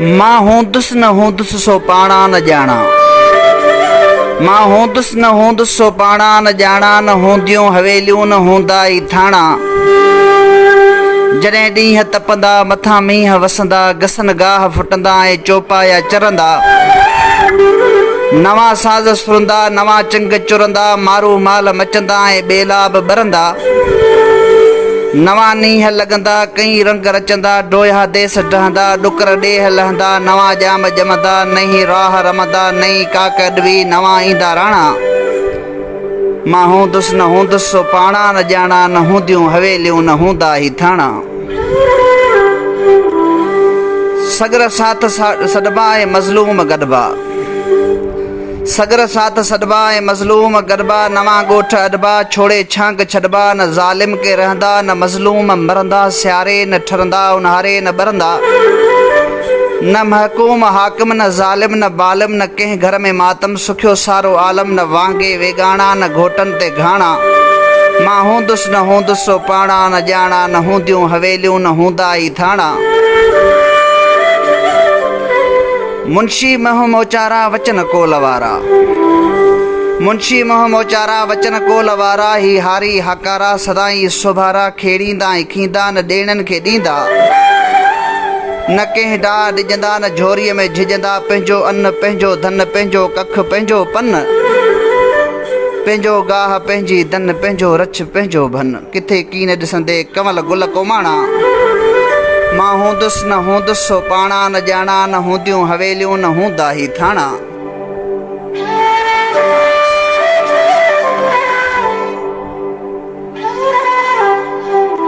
मां हूंदुसि न हूंदुसि सो पाणा न ॼाणा। मां हूंदुसि न हूंदुसि सो पाणा न ॼाणा। न हूंदियूं हवेलियूं न हूंदा ई थाणा। जॾहिं ॾींहं तपंदा मथां मींहं वसंदा, गसन गाह फुटंदा ऐं चौपाया चरंदा। नवां साज़ सुरंदा, नवां चंग चुरंदा, मारू माल मचंदा ऐं ॿेला बि ॿरंदा। नवां नींहं लॻंदा, कई रंग रचंदा, डोया देस डहंदा, डुकर ॾेह लहंदा, नवां जाम ॼमंदा, नई राह रमंदा, नई काक ॾवी, नवां ईंदा राणा। मां हूंदुसि न हूंदुसि सो पाणा न ॼाणा। न हूंदियूं हवेलियूं न हूंदा ई थाणा। सगर साथ सॾिबा ऐं मज़लूम गॾिबा। सगर साथ सॾिबा ऐं मज़लूम गॾिबा, नवां ॻोठ अॾिबा, छोड़े छांग छॾिबा। न ज़ालिम के रहंदा, न मज़लूम मरंदा, सियारे न ठरंदा, उन्हारे न ॿरंदा। न महकूम हाकिम, न ज़ालिम, न बालिम, न कंहिं घर में मातम, सुखियो सारो आलम, न वांगे वेगाणा, न घोटनि ते घाणा। मां हूंदुसि न हूंदुसि सो पाणा न ॼाणा। न हूंदियूं हवेलियूं न हूंदा ई थाणा। मुंशी मोह मोचारा वचन कोल वारा। मुंशी मोह मोचारा वचन कोल वारा, ही हारी हाकारा सदाई सोभारा। खेड़ींदा ऐं खींदा, न ॾेणनि खे ॾींदा, न कंहिं ॾाह ॾिजंदा, न झोरीअ में झिजंदा। पंहिंजो अन्न पंहिंजो धन, पंहिंजो कख पंहिंजो पन, पंहिंजो गाह पंहिंजी धन, पंहिंजो रछ पंहिंजो भन। किथे कीन ॾिसंदे कंवल गुल कोमाणा। मां हूंदुसि न हूंदुसि सो पाणा न ॼाणा। न हूंदियूं हवेलियूं न हूंदा ई थाणा।